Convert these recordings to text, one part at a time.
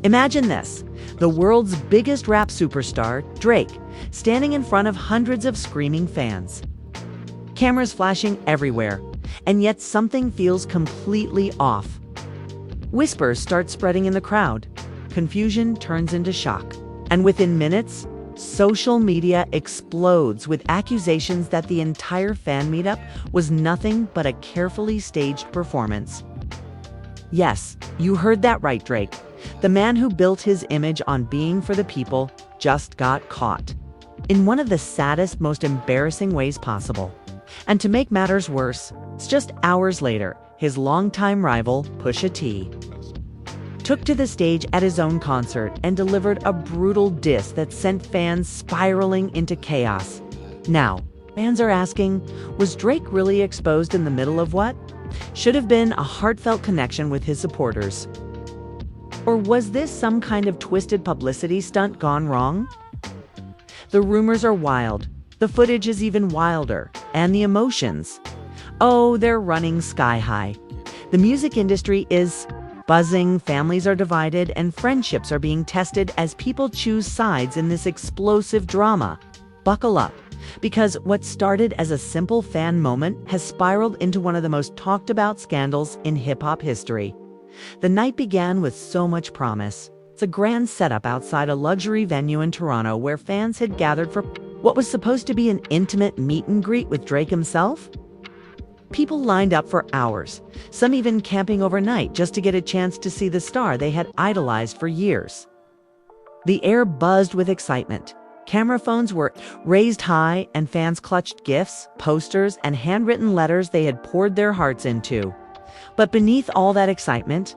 Imagine this, the world's biggest rap superstar, Drake, standing in front of hundreds of screaming fans. Cameras flashing everywhere, and yet something feels completely off. Whispers start spreading in the crowd. Confusion turns into shock. And within minutes, social media explodes with accusations that the entire fan meetup was nothing but a carefully staged performance. Yes, you heard that right, Drake. The man who built his image on being for the people just got caught. In one of the saddest, most embarrassing ways possible. And to make matters worse, it's just hours later, his longtime rival, Pusha T, took to the stage at his own concert and delivered a brutal diss that sent fans spiraling into chaos. Now, fans are asking, was Drake really exposed in the middle of what should have been a heartfelt connection with his supporters? Or was this some kind of twisted publicity stunt gone wrong? The rumors are wild, the footage is even wilder, and the emotions, oh, they're running sky high. The music industry is buzzing, families are divided, and friendships are being tested as people choose sides in this explosive drama. Buckle up, because what started as a simple fan moment has spiraled into one of the most talked about scandals in hip-hop history. The night began with so much promise. It's a grand setup outside a luxury venue in Toronto where fans had gathered for what was supposed to be an intimate meet and greet with Drake himself. People lined up for hours, some even camping overnight just to get a chance to see the star they had idolized for years. The air buzzed with excitement. Camera phones were raised high and fans clutched gifts, posters, and handwritten letters they had poured their hearts into. But beneath all that excitement,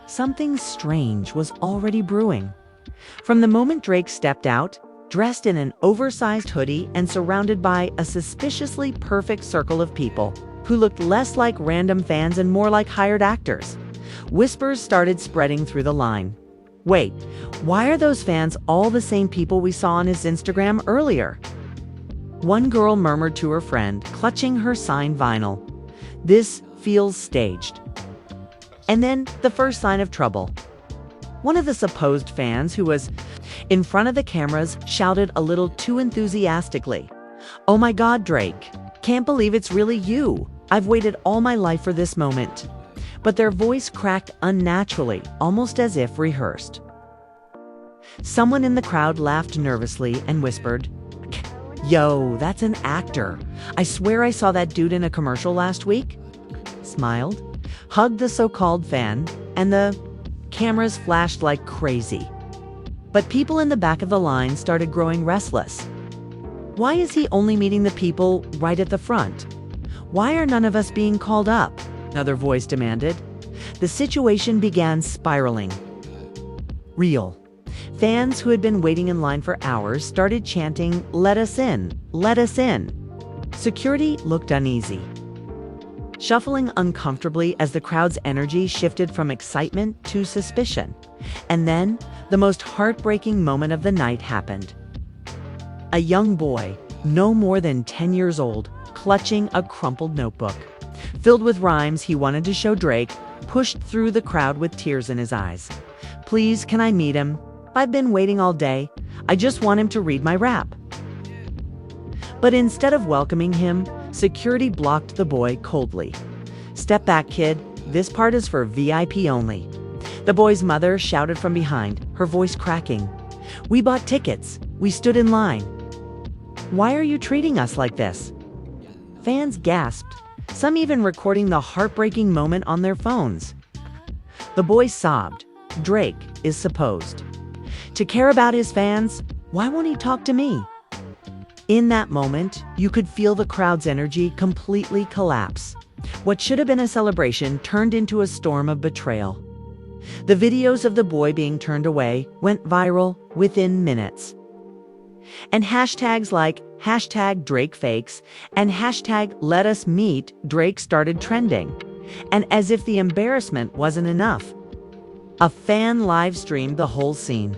something strange was already brewing. From the moment Drake stepped out, dressed in an oversized hoodie and surrounded by a suspiciously perfect circle of people who looked less like random fans and more like hired actors, whispers started spreading through the line. Wait, why are those fans all the same people we saw on his Instagram earlier? One girl murmured to her friend, clutching her signed vinyl, "This feels staged." And then the first sign of trouble. One of the supposed fans who was in front of the cameras shouted a little too enthusiastically, "Oh my God, Drake, can't believe it's really you. I've waited all my life for this moment." But their voice cracked unnaturally, almost as if rehearsed. Someone in the crowd laughed nervously and whispered, "Yo, that's an actor. I swear I saw that dude in a commercial last week." Smiled, hugged the so-called fan, and the cameras flashed like crazy. But people in the back of the line started growing restless. Why is he only meeting the people right at the front? Why are none of us being called up? Another voice demanded. The situation began spiraling. Real. Fans who had been waiting in line for hours started chanting, "Let us in, let us in." Security looked uneasy, shuffling uncomfortably as the crowd's energy shifted from excitement to suspicion. And then, the most heartbreaking moment of the night happened. A young boy, no more than 10 years old, clutching a crumpled notebook filled with rhymes he wanted to show Drake, pushed through the crowd with tears in his eyes. "Please, can I meet him? I've been waiting all day. I just want him to read my rap." But instead of welcoming him, security blocked the boy coldly. "Step back, kid. This part is for VIP only." The boy's mother shouted from behind, her voice cracking. "We bought tickets. We stood in line. Why are you treating us like this?" Fans gasped, some even recording the heartbreaking moment on their phones. The boy sobbed. Drake is supposed to care about his fans. Why won't he talk to me? In that moment, you could feel the crowd's energy completely collapse. What should have been a celebration turned into a storm of betrayal. The videos of the boy being turned away went viral within minutes. And hashtags like #DrakeFakes and #LetUsMeetDrake started trending. And as if the embarrassment wasn't enough, a fan live streamed the whole scene.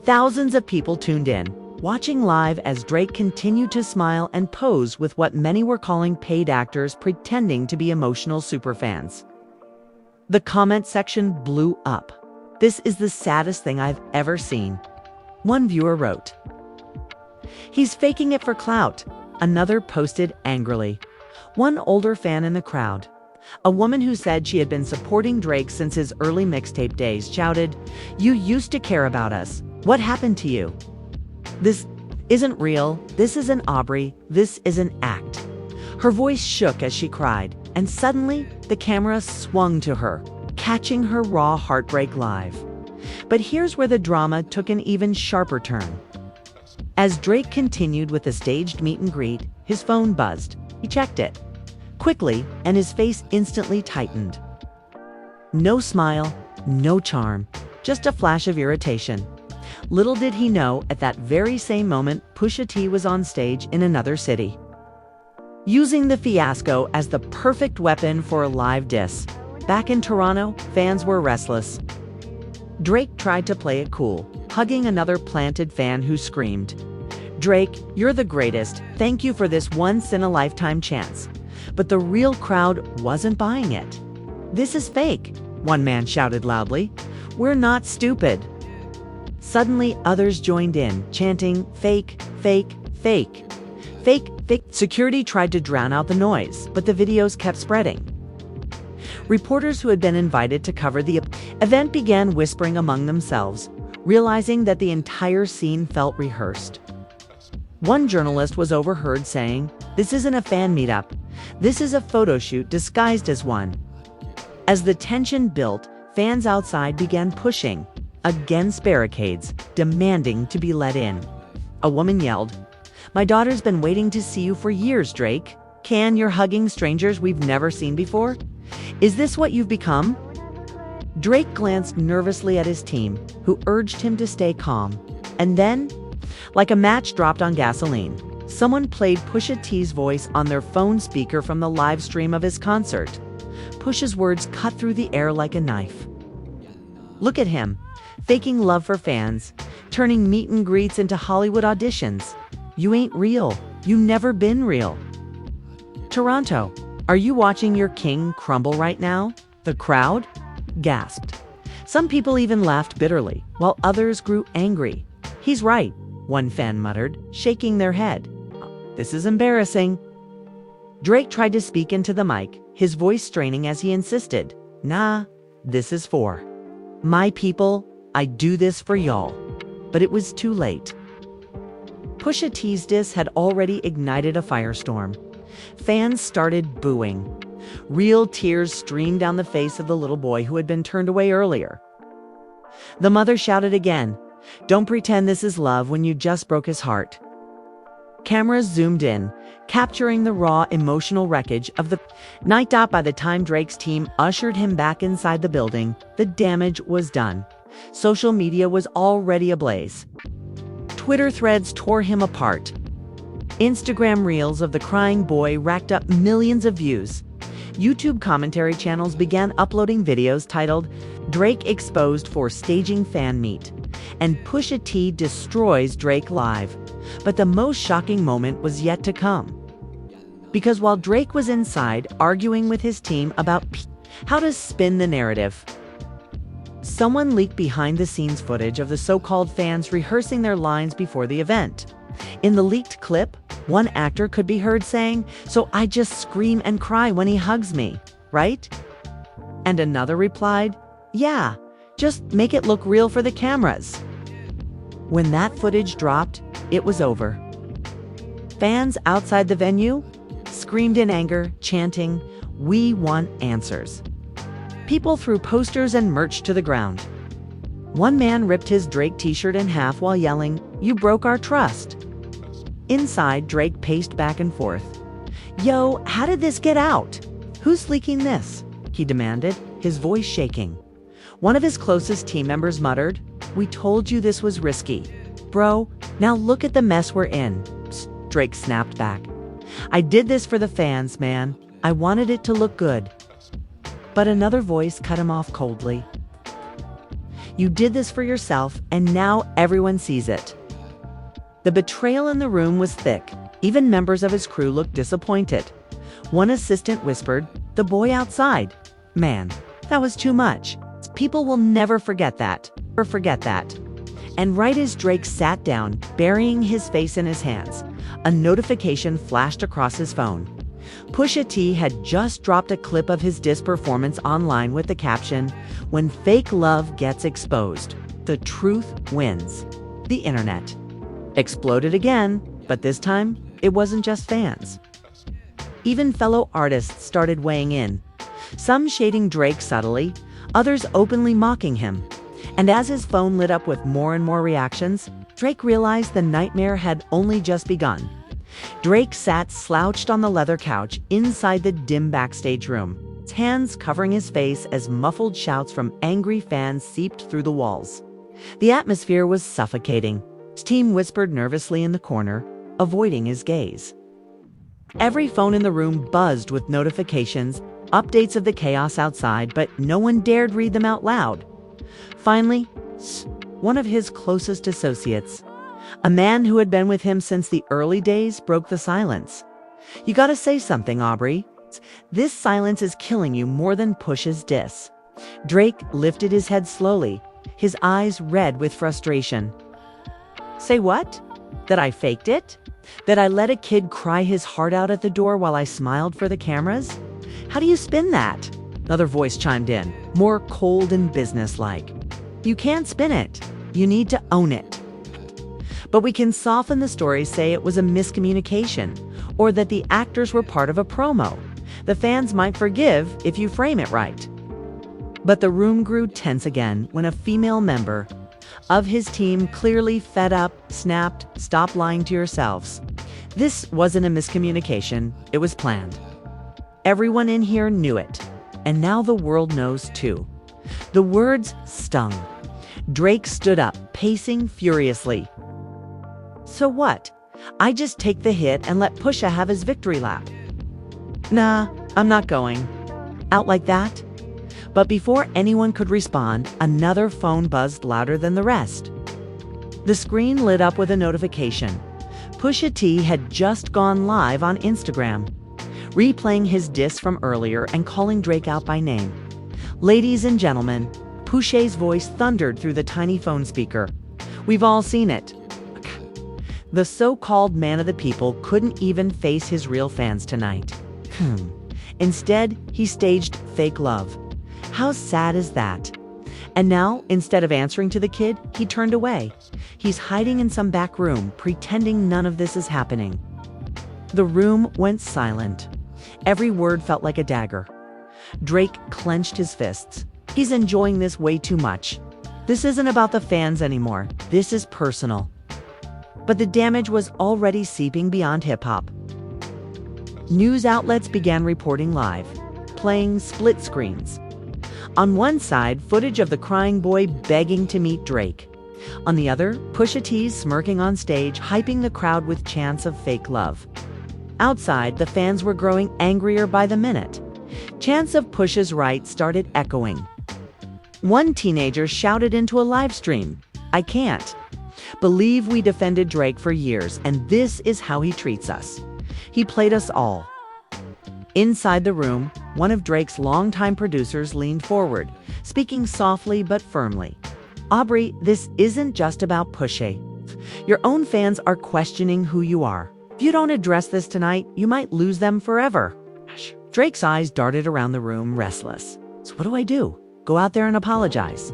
Thousands of people tuned in, watching live as Drake continued to smile and pose with what many were calling paid actors pretending to be emotional superfans. The comment section blew up. "This is the saddest thing I've ever seen." One viewer wrote. "He's faking it for clout," another posted angrily. One older fan in the crowd, a woman who said she had been supporting Drake since his early mixtape days, shouted, "You used to care about us. What happened to you? This isn't real. This isn't Aubrey. This is an act." Her voice shook as she cried, and suddenly the camera swung to her, catching her raw heartbreak live. But here's where the drama took an even sharper turn. As Drake continued with the staged meet and greet, his phone buzzed. He checked it quickly, and his face instantly tightened. No smile, no charm, just a flash of irritation. Little did he know, at that very same moment, Pusha T was on stage in another city, using the fiasco as the perfect weapon for a live diss. Back in Toronto, fans were restless. Drake tried to play it cool, hugging another planted fan who screamed, "Drake, you're the greatest. Thank you for this once-in-a-lifetime chance." But the real crowd wasn't buying it. "This is fake," one man shouted loudly. "We're not stupid." Suddenly, others joined in, chanting, "Fake, fake, fake, fake, fake." Security tried to drown out the noise, but the videos kept spreading. Reporters who had been invited to cover the event began whispering among themselves, realizing that the entire scene felt rehearsed. One journalist was overheard saying, "This isn't a fan meetup. This is a photo shoot disguised as one." As the tension built, fans outside began pushing against barricades, demanding to be let in. A woman yelled, "My daughter's been waiting to see you for years, Drake. You're hugging strangers we've never seen before? Is this what you've become?" Drake glanced nervously at his team, who urged him to stay calm. And then, like a match dropped on gasoline, someone played Pusha T's voice on their phone speaker from the live stream of his concert. Pusha's words cut through the air like a knife. "Look at him, faking love for fans, turning meet and greets into Hollywood auditions. You ain't real. You never been real." "Toronto, are you watching your king crumble right now?" The crowd gasped. Some people even laughed bitterly, while others grew angry. "He's right," one fan muttered, shaking their head. "This is embarrassing." Drake tried to speak into the mic, his voice straining as he insisted, "Nah, this is for my people. I do this for y'all." But it was too late. Pusha T's diss had already ignited a firestorm. Fans started booing. Real tears streamed down the face of the little boy who had been turned away earlier. The mother shouted again, "Don't pretend this is love when you just broke his heart." Cameras zoomed in, capturing the raw emotional wreckage of the night. By the time Drake's team ushered him back inside the building, the damage was done. Social media was already ablaze. Twitter threads tore him apart. Instagram reels of the crying boy racked up millions of views. YouTube commentary channels began uploading videos titled, "Drake Exposed for Staging Fan Meet," and "Pusha T Destroys Drake Live." But the most shocking moment was yet to come. Because while Drake was inside arguing with his team about how to spin the narrative, someone leaked behind-the-scenes footage of the so-called fans rehearsing their lines before the event. In the leaked clip, one actor could be heard saying, "So I just scream and cry when he hugs me, right?" And another replied, "Yeah, just make it look real for the cameras." When that footage dropped, it was over. Fans outside the venue screamed in anger, chanting, "We want answers." People threw posters and merch to the ground. One man ripped his Drake t-shirt in half while yelling, "You broke our trust." Inside, Drake paced back and forth. "Yo, how did this get out? Who's leaking this?" he demanded, his voice shaking. One of his closest team members muttered, "We told you this was risky. Bro, now look at the mess we're in." Drake snapped back. "I did this for the fans, man. I wanted it to look good." But another voice cut him off coldly. "You did this for yourself, and now everyone sees it." The betrayal in the room was thick. Even members of his crew looked disappointed. One assistant whispered, "The boy outside. Man, that was too much." People will never forget that. Never forget that. And right as Drake sat down, burying his face in his hands, a notification flashed across his phone. Pusha T had just dropped a clip of his diss performance online with the caption, "When fake love gets exposed, the truth wins." The internet exploded again, but this time, it wasn't just fans. Even fellow artists started weighing in, some shading Drake subtly, others openly mocking him. And as his phone lit up with more and more reactions, Drake realized the nightmare had only just begun. Drake sat slouched on the leather couch inside the dim backstage room, his hands covering his face as muffled shouts from angry fans seeped through the walls. The atmosphere was suffocating. His team whispered nervously in the corner, avoiding his gaze. Every phone in the room buzzed with notifications, updates of the chaos outside, but no one dared read them out loud. Finally, one of his closest associates, a man who had been with him since the early days, broke the silence. "You gotta say something, Aubrey. This silence is killing you more than Push's diss." Drake lifted his head slowly, his eyes red with frustration. "Say what? That I faked it? That I let a kid cry his heart out at the door while I smiled for the cameras? How do you spin that?" Another voice chimed in, more cold and businesslike. "You can't spin it. You need to own it." But we can soften the story, say it was a miscommunication, or that the actors were part of a promo. The fans might forgive if you frame it right. But the room grew tense again when a female member of his team, clearly fed up, snapped, "Stop lying to yourselves." This wasn't a miscommunication, it was planned. Everyone in here knew it, and now the world knows too. The words stung. Drake stood up, pacing furiously. "So what? I just take the hit and let Pusha have his victory lap?" "Nah, I'm not going out like that." But before anyone could respond, another phone buzzed louder than the rest. The screen lit up with a notification. Pusha T had just gone live on Instagram, replaying his diss from earlier and calling Drake out by name. "Ladies and gentlemen," Pusha's voice thundered through the tiny phone speaker. "We've all seen it." The so-called man of the people couldn't even face his real fans tonight. Instead, he staged fake love. How sad is that? And now, instead of answering to the kid, he turned away. He's hiding in some back room, pretending none of this is happening. The room went silent. Every word felt like a dagger. Drake clenched his fists. He's enjoying this way too much. This isn't about the fans anymore. This is personal. But the damage was already seeping beyond hip-hop. News outlets began reporting live, playing split screens. On one side, footage of the crying boy begging to meet Drake. On the other, Pusha T smirking on stage, hyping the crowd with chants of fake love. Outside, the fans were growing angrier by the minute. Chants of Pusha's right started echoing. One teenager shouted into a live stream, "I can't believe we defended Drake for years, and this is how he treats us. He played us all." Inside the room, one of Drake's longtime producers leaned forward, speaking softly but firmly. "Aubrey, this isn't just about Pusha. Your own fans are questioning who you are. If you don't address this tonight, you might lose them forever." Drake's eyes darted around the room, restless. "So what do I do? Go out there and apologize?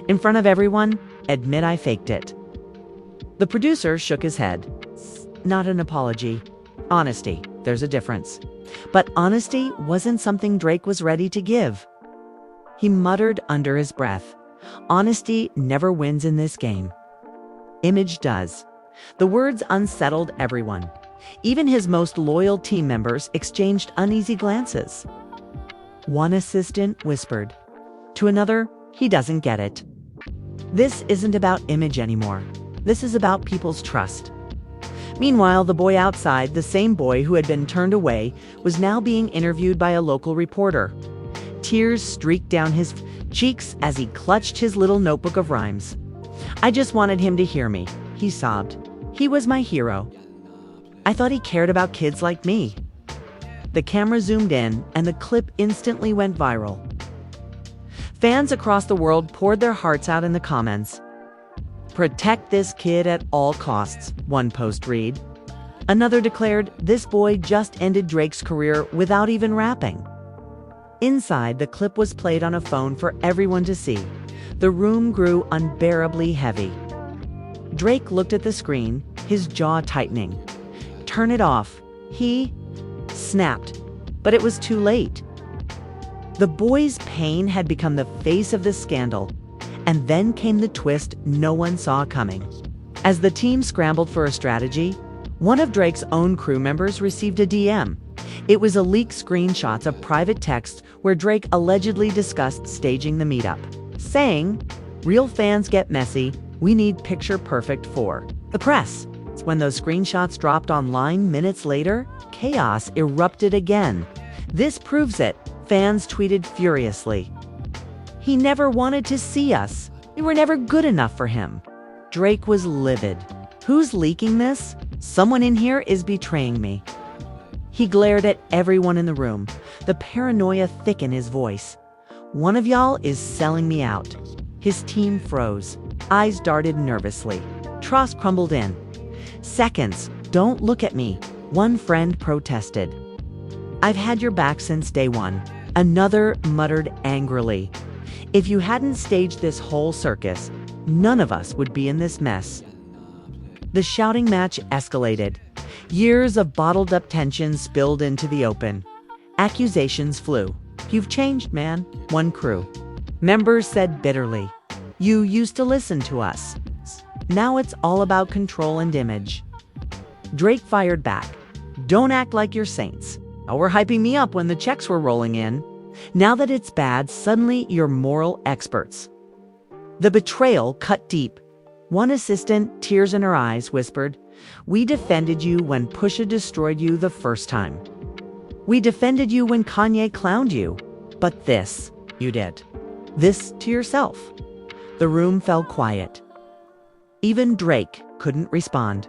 In front of everyone, admit I faked it?" The producer shook his head. "Not an apology. Honesty. There's a difference." But honesty wasn't something Drake was ready to give. He muttered under his breath, "Honesty never wins in this game. Image does." The words unsettled everyone. Even his most loyal team members exchanged uneasy glances. One assistant whispered. To another, "He doesn't get it." This isn't about image anymore. This is about people's trust. Meanwhile, the boy outside, the same boy who had been turned away, was now being interviewed by a local reporter. Tears streaked down his cheeks as he clutched his little notebook of rhymes. "I just wanted him to hear me," he sobbed. "He was my hero. I thought he cared about kids like me." The camera zoomed in, and the clip instantly went viral. Fans across the world poured their hearts out in the comments. "Protect this kid at all costs," one post read. Another declared, "This boy just ended Drake's career without even rapping." Inside, the clip was played on a phone for everyone to see. The room grew unbearably heavy. Drake looked at the screen, his jaw tightening. "Turn it off," he snapped, but it was too late. The boy's pain had become the face of the scandal, and then came the twist no one saw coming. As the team scrambled for a strategy, one of Drake's own crew members received a DM. It was a leaked screenshots of private texts where Drake allegedly discussed staging the meetup, saying, "Real fans get messy, we need picture perfect for the press." When those screenshots dropped online minutes later, chaos erupted again. "This proves it," fans tweeted furiously. "He never wanted to see us. We were never good enough for him." Drake was livid. "Who's leaking this? Someone in here is betraying me." He glared at everyone in the room, the paranoia thick in his voice. "One of y'all is selling me out." His team froze. Eyes darted nervously. Trust crumbled in. "Seconds, don't look at me," one friend protested. "I've had your back since day one," another muttered angrily. "If you hadn't staged this whole circus, none of us would be in this mess." The shouting match escalated. Years of bottled-up tension spilled into the open. Accusations flew. "You've changed, man," one crew members said bitterly. "You used to listen to us. Now it's all about control and image." Drake fired back. "Don't act like you're saints. Oh, we're hyping me up when the checks were rolling in. Now that it's bad, suddenly you're moral experts." The betrayal cut deep. One assistant, tears in her eyes, whispered, "We defended you when Pusha destroyed you the first time. We defended you when Kanye clowned you. But this, you did. This to yourself." The room fell quiet. Even Drake couldn't respond.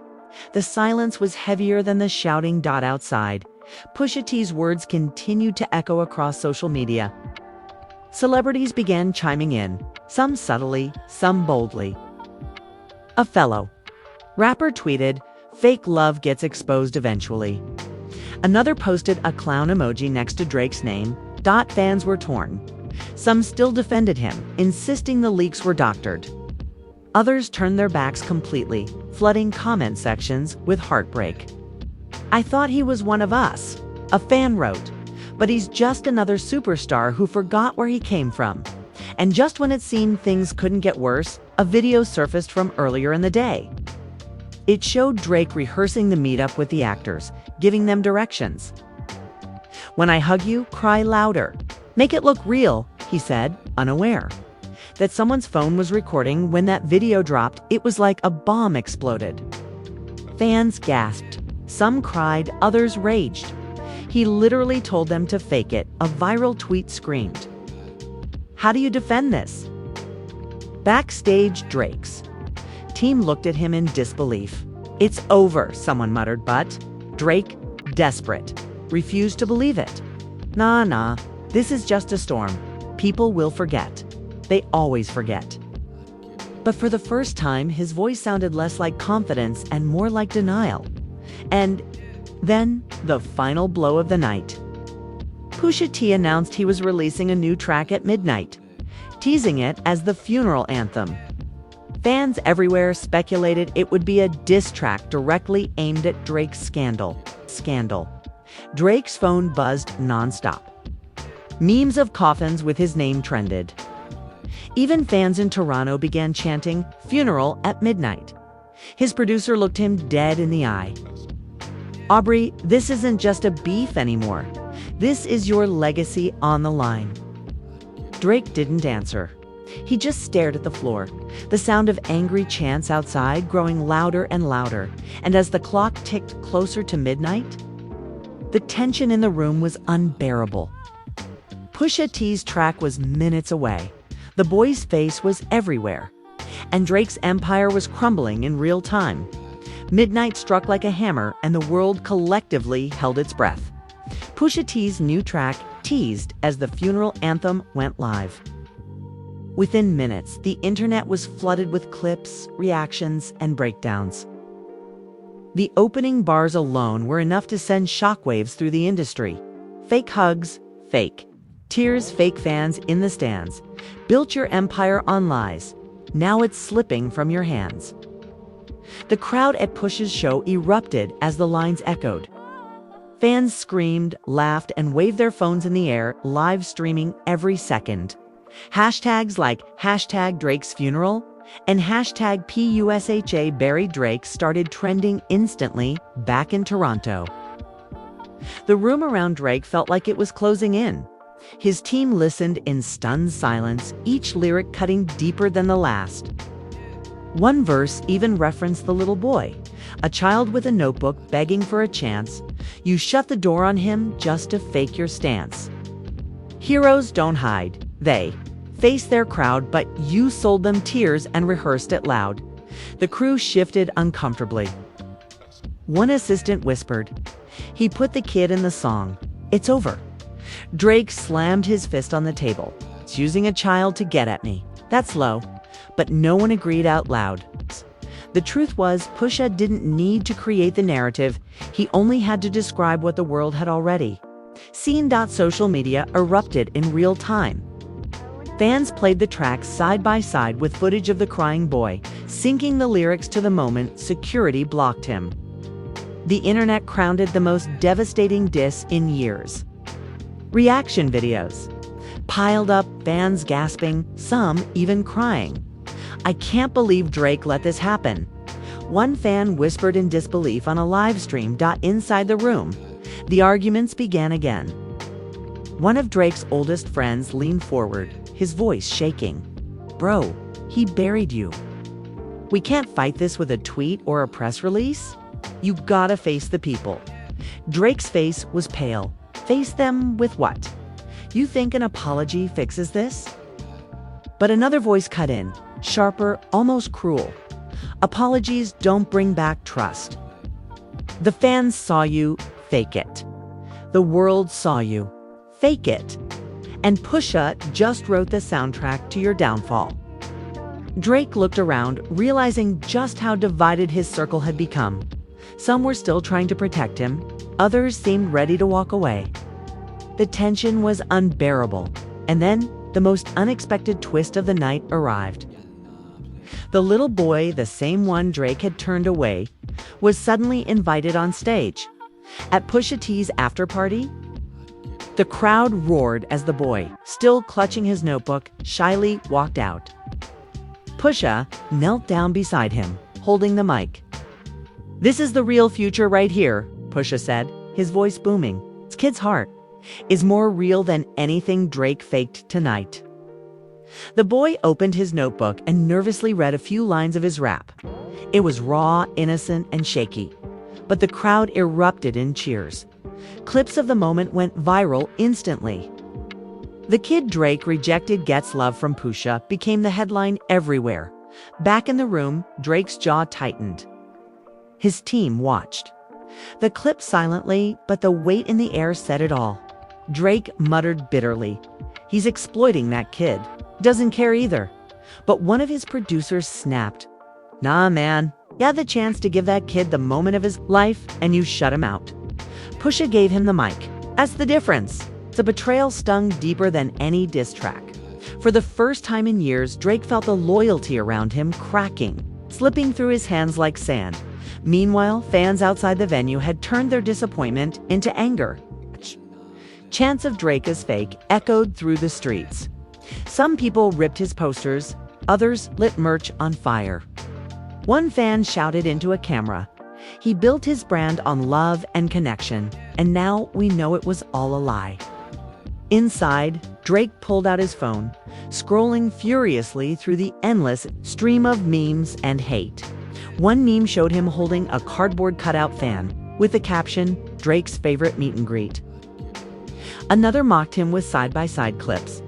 The silence was heavier than the shouting outside. Pusha T's words continued to echo across social media. Celebrities began chiming in, some subtly, some boldly. A fellow rapper tweeted, "Fake love gets exposed eventually." Another posted a clown emoji next to Drake's name. Fans were torn. Some still defended him, insisting the leaks were doctored. Others turned their backs completely, flooding comment sections with heartbreak. "I thought he was one of us," a fan wrote, "but he's just another superstar who forgot where he came from." And just when it seemed things couldn't get worse, a video surfaced from earlier in the day. It showed Drake rehearsing the meetup with the actors, giving them directions. "When I hug you, cry louder. Make it look real," he said, unaware that someone's phone was recording. When that video dropped, it was like a bomb exploded. Fans gasped. Some cried, others raged. He literally told them to fake it, a viral tweet screamed. "How do you defend this?" Backstage, Drake's team looked at him in disbelief. "It's over," someone muttered, but Drake, desperate, refused to believe it. Nah, this is just a storm. People will forget. They always forget." But for the first time, his voice sounded less like confidence and more like denial. And then, the final blow of the night. Pusha T announced he was releasing a new track at midnight, teasing it as the funeral anthem. Fans everywhere speculated it would be a diss track directly aimed at Drake's scandal. Drake's phone buzzed nonstop. Memes of coffins with his name trended. Even fans in Toronto began chanting "funeral at midnight." His producer looked him dead in the eye. "Aubrey, this isn't just a beef anymore. This is your legacy on the line." Drake didn't answer. He just stared at the floor, the sound of angry chants outside growing louder and louder, and as the clock ticked closer to midnight, the tension in the room was unbearable. Pusha T's track was minutes away. The boy's face was everywhere, and Drake's empire was crumbling in real time. Midnight struck like a hammer, and the world collectively held its breath. Pusha T's new track teased as the funeral anthem went live. Within minutes, the internet was flooded with clips, reactions, and breakdowns. The opening bars alone were enough to send shockwaves through the industry. Fake hugs, fake. Tears, fake fans in the stands. Built your empire on lies. Now it's slipping from your hands. The crowd at Pusha's show erupted as the lines echoed. Fans screamed, laughed, and waved their phones in the air, live streaming every second. Hashtags like #Drake's funeral and #PUSHA buried Drake started trending instantly back in Toronto. The room around Drake felt like it was closing in. His team listened in stunned silence, each lyric cutting deeper than the last. One verse even referenced the little boy, a child with a notebook begging for a chance. You shut the door on him just to fake your stance. Heroes don't hide. They face their crowd, but you sold them tears and rehearsed it loud. The crew shifted uncomfortably. One assistant whispered, "He put the kid in the song. It's over." Drake slammed his fist on the table. "It's using a child to get at me. That's low." But no one agreed out loud. The truth was, Pusha didn't need to create the narrative. He only had to describe what the world had already seen. Social media erupted in real time. Fans played the tracks side by side with footage of the crying boy, syncing the lyrics to the moment. Security blocked him. The internet crowned it the most devastating diss in years. Reaction videos piled up, fans gasping, some even crying. "I can't believe Drake let this happen." One fan whispered in disbelief on a live stream. Inside the room, the arguments began again. One of Drake's oldest friends leaned forward, his voice shaking. "Bro, he buried you. We can't fight this with a tweet or a press release. You gotta face the people." Drake's face was pale. Face them with what? You think an apology fixes this? But another voice cut in, sharper, almost cruel. "Apologies don't bring back trust. The fans saw you, fake it. The world saw you, fake it. And Pusha just wrote the soundtrack to your downfall." Drake looked around, realizing just how divided his circle had become. Some were still trying to protect him. Others seemed ready to walk away. The tension was unbearable. And then, the most unexpected twist of the night arrived. The little boy, the same one Drake had turned away, was suddenly invited on stage. At Pusha T's after party, the crowd roared as the boy, still clutching his notebook, shyly walked out. Pusha knelt down beside him, holding the mic. "This is the real future right here," Pusha said, his voice booming. "This kid's heart is more real than anything Drake faked tonight." The boy opened his notebook and nervously read a few lines of his rap. It was raw, innocent, and shaky, but the crowd erupted in cheers. Clips of the moment went viral instantly. "The kid Drake rejected gets love from Pusha" became the headline everywhere. Back in the room, Drake's jaw tightened. His team watched. The clip silently, but the weight in the air said it all. Drake muttered bitterly, "He's exploiting that kid. Doesn't care either." But one of his producers snapped, "Nah, man. You had the chance to give that kid the moment of his life, and you shut him out." Pusha gave him the mic. That's the difference. The betrayal stung deeper than any diss track. For the first time in years, Drake felt the loyalty around him cracking, slipping through his hands like sand. Meanwhile, fans outside the venue had turned their disappointment into anger. Chants of Drake as fake echoed through the streets. Some people ripped his posters, others lit merch on fire. One fan shouted into a camera, "He built his brand on love and connection, and now we know it was all a lie." Inside, Drake pulled out his phone, scrolling furiously through the endless stream of memes and hate. One meme showed him holding a cardboard cutout fan with the caption, "Drake's favorite meet and greet." Another mocked him with side-by-side clips.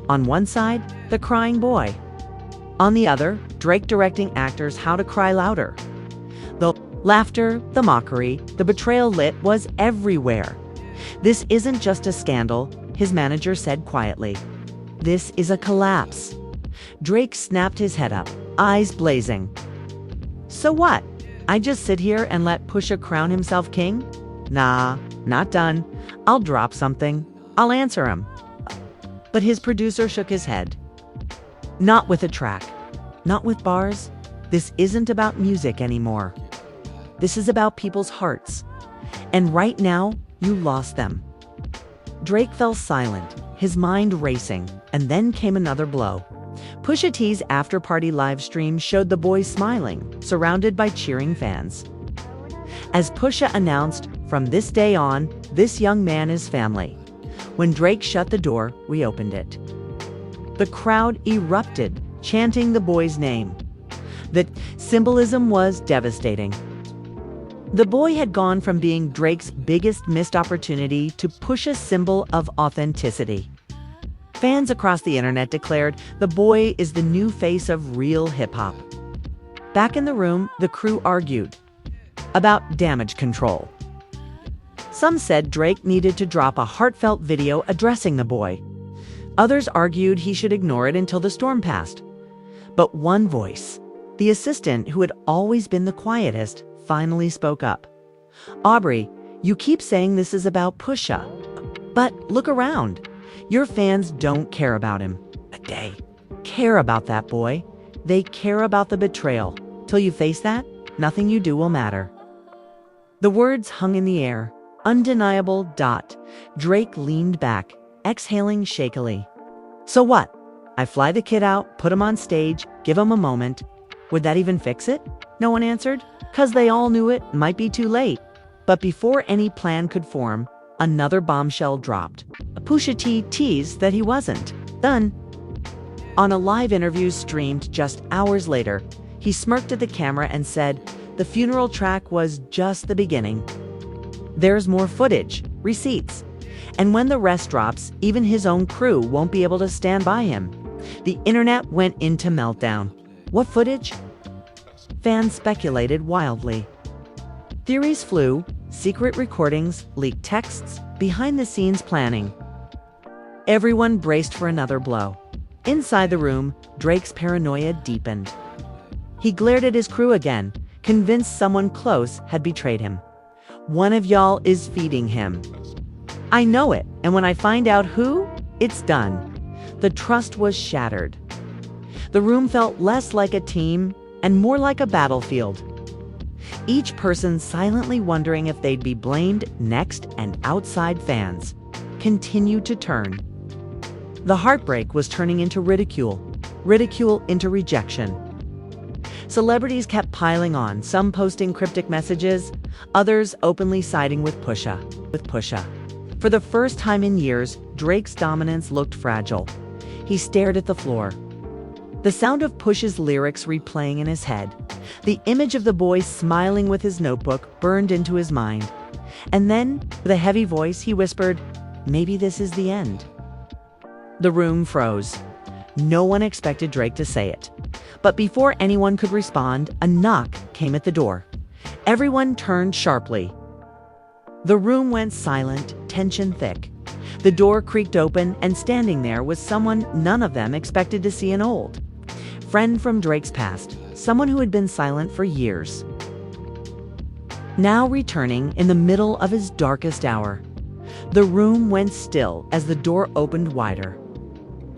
On one side, the crying boy. On the other, Drake directing actors how to cry louder. The laughter, the mockery, the betrayal lit was everywhere. "This isn't just a scandal," his manager said quietly. "This is a collapse." Drake snapped his head up, eyes blazing. So what? I just sit here and let Pusha crown himself king? Nah, not done. I'll drop something. I'll answer him. But his producer shook his head. Not with a track. Not with bars. This isn't about music anymore. This is about people's hearts. And right now, you lost them. Drake fell silent, his mind racing, and then came another blow. Pusha T's after-party live stream showed the boys smiling, surrounded by cheering fans. As Pusha announced, from this day on, this young man is family. When Drake shut the door, we opened it. The crowd erupted, chanting the boy's name. The symbolism was devastating. The boy had gone from being Drake's biggest missed opportunity to Pusha's symbol of authenticity. Fans across the internet declared the boy is the new face of real hip-hop. Back in the room, the crew argued about damage control. Some said Drake needed to drop a heartfelt video addressing the boy. Others argued he should ignore it until the storm passed. But one voice, the assistant who had always been the quietest, finally spoke up. Aubrey, you keep saying this is about Pusha. But look around. Your fans don't care about him. They care about that boy. They care about the betrayal. Till you face that, nothing you do will matter. The words hung in the air. Undeniable. Drake leaned back, exhaling shakily. So what? I fly the kid out, put him on stage, give him a moment. Would that even fix it? No one answered, 'cause they all knew it might be too late. But before any plan could form, another bombshell dropped. Pusha T teased that he wasn't done. On a live interview streamed just hours later, he smirked at the camera and said, the funeral track was just the beginning. There's more footage, receipts. And when the rest drops, even his own crew won't be able to stand by him. The internet went into meltdown. What footage? Fans speculated wildly. Theories flew, secret recordings, leaked texts, behind-the-scenes planning. Everyone braced for another blow. Inside the room, Drake's paranoia deepened. He glared at his crew again, convinced someone close had betrayed him. One of y'all is feeding him. I know it, and when I find out who, it's done. The trust was shattered. The room felt less like a team and more like a battlefield. Each person silently wondering if they'd be blamed next, and outside fans continued to turn. The heartbreak was turning into ridicule, ridicule into rejection. Celebrities kept piling on, some posting cryptic messages, others openly siding with Pusha. For the first time in years, Drake's dominance looked fragile. He stared at the floor. The sound of Pusha's lyrics replaying in his head. The image of the boy smiling with his notebook burned into his mind. And then, with a heavy voice, he whispered, maybe this is the end. The room froze. No one expected Drake to say it. But before anyone could respond, a knock came at the door. Everyone turned sharply. The room went silent, tension thick. The door creaked open, and standing there was someone none of them expected to see: an old friend from Drake's past, someone who had been silent for years. Now returning in the middle of his darkest hour. The room went still as the door opened wider,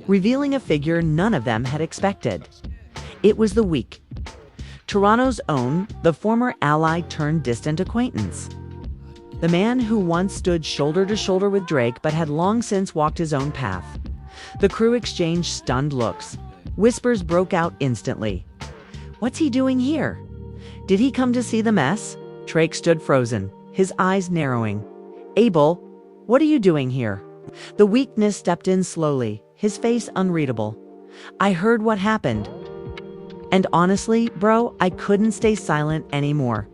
revealing a figure none of them had expected. It was the Week, Toronto's own, the former ally turned distant acquaintance. The man who once stood shoulder to shoulder with Drake but had long since walked his own path. The crew exchanged stunned looks. Whispers broke out instantly. What's he doing here? Did he come to see the mess? Drake stood frozen, his eyes narrowing. Abel, what are you doing here? The Weakness stepped in slowly, his face unreadable. I heard what happened. And honestly, bro, I couldn't stay silent anymore.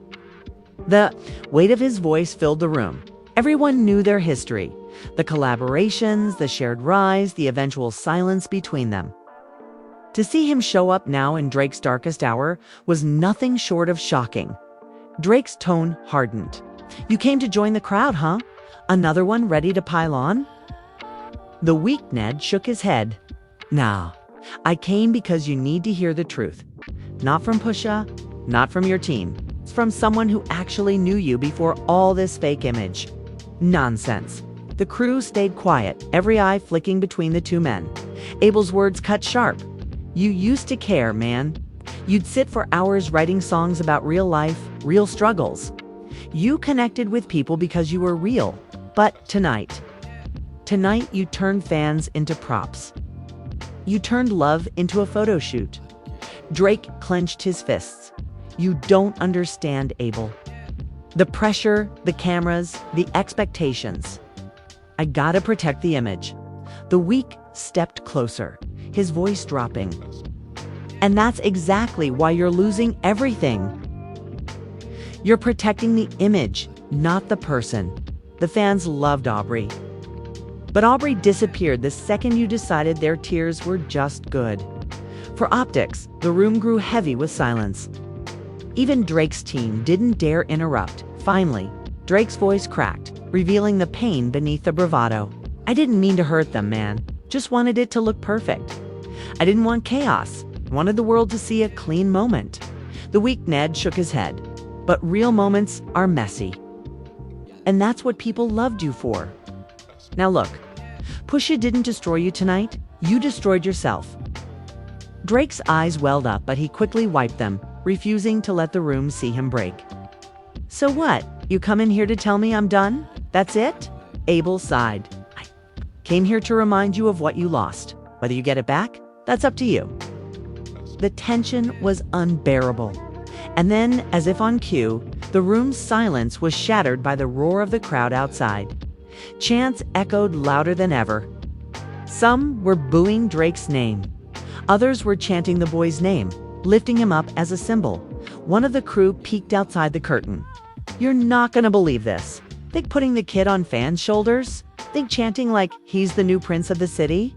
The weight of his voice filled the room. Everyone knew their history, the collaborations, the shared rise, the eventual silence between them. To see him show up now in Drake's darkest hour was nothing short of shocking. Drake's tone hardened. You came to join the crowd, huh? Another one ready to pile on? The weak Ned shook his head. Nah, I came because you need to hear the truth. Not from Pusha, not from your team. It's from someone who actually knew you before all this fake image. Nonsense. The crew stayed quiet, every eye flicking between the two men. Abel's words cut sharp. You used to care, man. You'd sit for hours writing songs about real life, real struggles. You connected with people because you were real. But tonight you turned fans into props. You turned love into a photo shoot. Drake clenched his fists. You don't understand, Abel. The pressure, the cameras, the expectations. I gotta protect the image. The Week stepped closer, his voice dropping. And that's exactly why you're losing everything. You're protecting the image, not the person. The fans loved Aubrey. But Aubrey disappeared the second you decided their tears were just good. For optics, the room grew heavy with silence. Even Drake's team didn't dare interrupt. Finally, Drake's voice cracked, revealing the pain beneath the bravado. I didn't mean to hurt them, man. Just wanted it to look perfect. I didn't want chaos. Wanted the world to see a clean moment. The Weak Ned shook his head. But real moments are messy. And that's what people loved you for. Now look, Pusha didn't destroy you tonight. You destroyed yourself. Drake's eyes welled up, but he quickly wiped them, refusing to let the room see him break. So what? You come in here to tell me I'm done? That's it? Abel sighed. I came here to remind you of what you lost. Whether you get it back, that's up to you. The tension was unbearable. And then, as if on cue, the room's silence was shattered by the roar of the crowd outside. Chants echoed louder than ever. Some were booing Drake's name. Others were chanting the boy's name, lifting him up as a symbol. One of the crew peeked outside the curtain. You're not gonna believe this. Think putting the kid on fans' shoulders? Think chanting like he's the new prince of the city?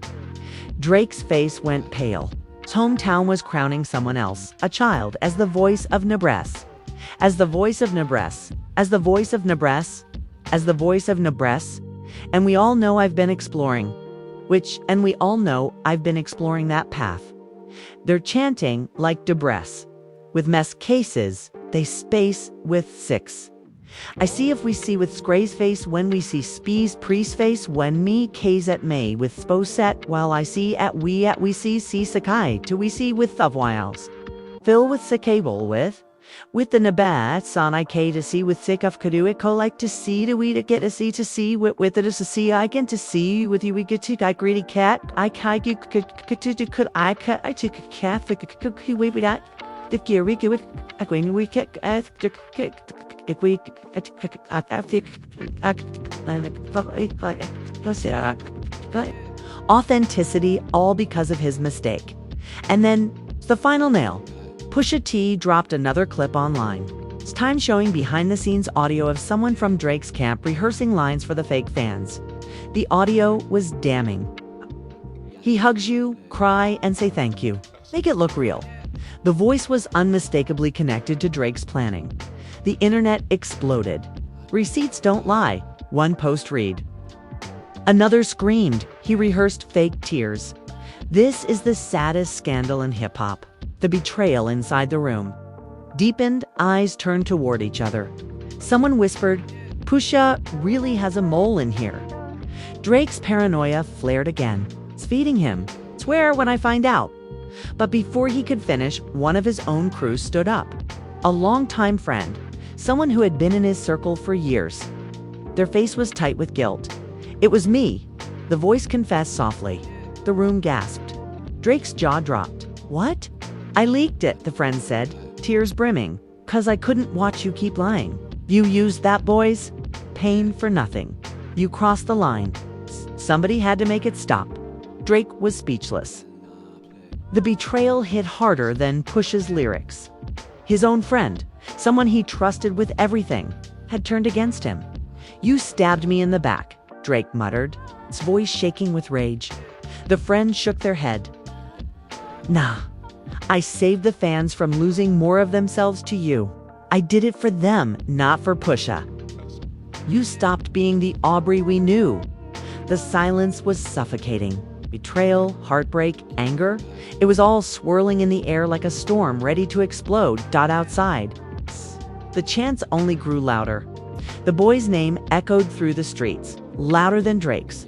Drake's face went pale. His hometown was crowning someone else, a child, as the voice of Nebraska. As the voice of Nebraska. As the voice of Nebraska. As the voice of Nebraska. And we all know I've been exploring. We all know I've been exploring that path. They're chanting like Debres. With mess cases, they space with six. I see if we see with Scray's face when we see Spee's priest face when me K's at May with Sposet while I see at we see Sakai to we see with Thuvwiles. Fill with Sakable with the Nabat son I K to see with sick of Kaduiko like to see to we to get to see with it to see I can to see with you we get to I greedy cat I could I cut I took a cat cookie we got the gear we give it a going we kick if we authenticity all because of his mistake. And then the final nail. Pusha T dropped another clip online. It's time showing behind-the-scenes audio of someone from Drake's camp rehearsing lines for the fake fans. The audio was damning. He hugs you, cry, and say thank you. Make it look real. The voice was unmistakably connected to Drake's planning. The internet exploded. Receipts don't lie, one post read. Another screamed. He rehearsed fake tears. This is the saddest scandal in hip-hop. The betrayal inside the room. Deepened, eyes turned toward each other. Someone whispered, Pusha really has a mole in here. Drake's paranoia flared again. It's feeding him. Swear when I find out. But before he could finish, one of his own crew stood up. A longtime friend. Someone who had been in his circle for years. Their face was tight with guilt. It was me. The voice confessed softly. The room gasped. Drake's jaw dropped. What? I leaked it, the friend said, tears brimming. 'Cause I couldn't watch you keep lying. You used that, boys? Pain for nothing. You crossed the line. Somebody had to make it stop. Drake was speechless. The betrayal hit harder than Pusha's lyrics. His own friend, someone he trusted with everything, had turned against him. You stabbed me in the back, Drake muttered, his voice shaking with rage. The friends shook their head. Nah, I saved the fans from losing more of themselves to you. I did it for them, not for Pusha. You stopped being the Aubrey we knew. The silence was suffocating. Betrayal, heartbreak, anger. It was all swirling in the air like a storm ready to explode. Outside, the chants only grew louder. The boy's name echoed through the streets, louder than Drake's.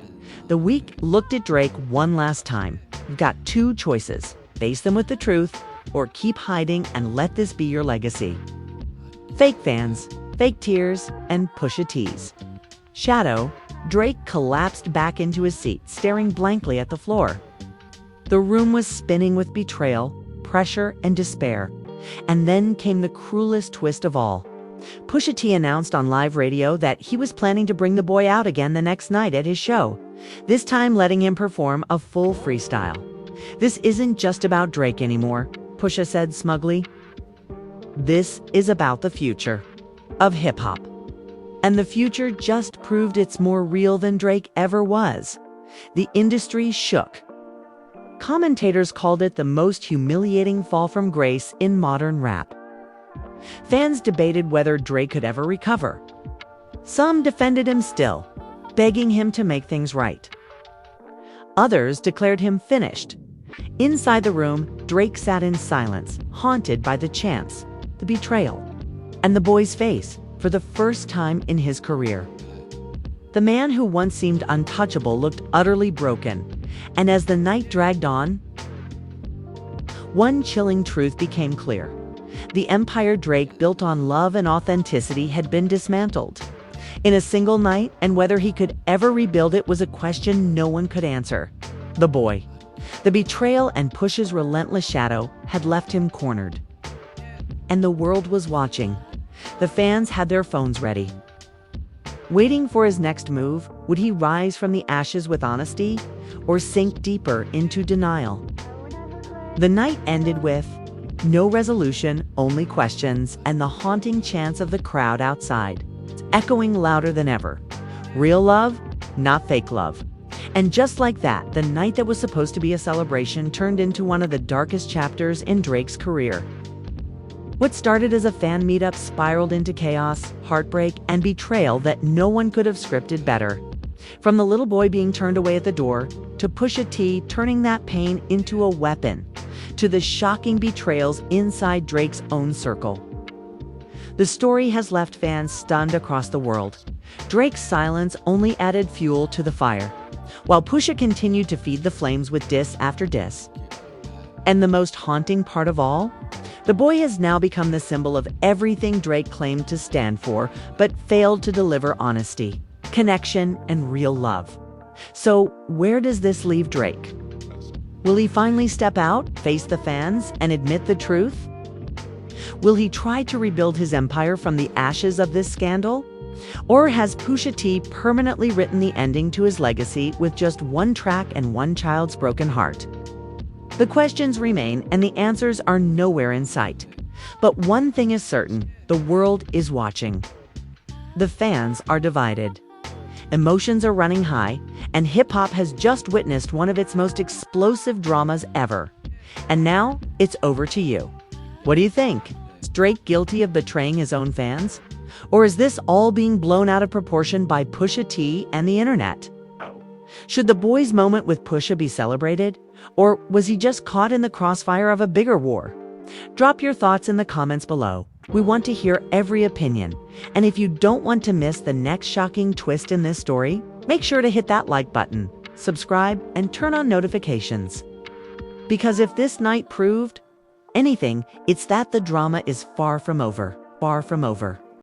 The weak looked at Drake one last time. You've got two choices: face them with the truth, or keep hiding and let this be your legacy. Fake fans, fake tears, and Pusha T's. Shadow. Drake collapsed back into his seat, staring blankly at the floor. The room was spinning with betrayal, pressure, and despair. And then came the cruelest twist of all. Pusha T announced on live radio that he was planning to bring the boy out again the next night at his show, this time letting him perform a full freestyle. "This isn't just about Drake anymore," Pusha said smugly. "This is about the future of hip-hop." And the future just proved it's more real than Drake ever was. The industry shook. Commentators called it the most humiliating fall from grace in modern rap. Fans debated whether Drake could ever recover. Some defended him still, begging him to make things right. Others declared him finished. Inside the room, Drake sat in silence, haunted by the chants, the betrayal, and the boy's face for the first time in his career. The man who once seemed untouchable looked utterly broken, and as the night dragged on, one chilling truth became clear. The empire Drake built on love and authenticity had been dismantled in a single night, and whether he could ever rebuild it was a question no one could answer. The boy. The betrayal and Pusha's relentless shadow had left him cornered. And the world was watching. The fans had their phones ready, waiting for his next move. Would he rise from the ashes with honesty, or sink deeper into denial? The night ended with no resolution, only questions, and the haunting chants of the crowd outside, echoing louder than ever. Real love, not fake love. And just like that, the night that was supposed to be a celebration turned into one of the darkest chapters in Drake's career. What started as a fan meetup spiraled into chaos, heartbreak, and betrayal that no one could have scripted better. From the little boy being turned away at the door, to Pusha T turning that pain into a weapon, to the shocking betrayals inside Drake's own circle. The story has left fans stunned across the world. Drake's silence only added fuel to the fire, while Pusha continued to feed the flames with diss after diss. And the most haunting part of all? The boy has now become the symbol of everything Drake claimed to stand for, but failed to deliver: honesty, connection, and real love. So, where does this leave Drake? Will he finally step out, face the fans, and admit the truth? Will he try to rebuild his empire from the ashes of this scandal? Or has Pusha T permanently written the ending to his legacy with just one track and one child's broken heart? The questions remain, and the answers are nowhere in sight. But one thing is certain: the world is watching. The fans are divided. Emotions are running high, and hip-hop has just witnessed one of its most explosive dramas ever. And now, it's over to you. What do you think? Is Drake guilty of betraying his own fans? Or is this all being blown out of proportion by Pusha T and the internet? Should the boy's moment with Pusha be celebrated? Or was he just caught in the crossfire of a bigger war? Drop your thoughts in the comments below. We want to hear every opinion. And if you don't want to miss the next shocking twist in this story, make sure to hit that like button, subscribe, and turn on notifications. Because if this night proved anything, it's that the drama is far from over. Far from over.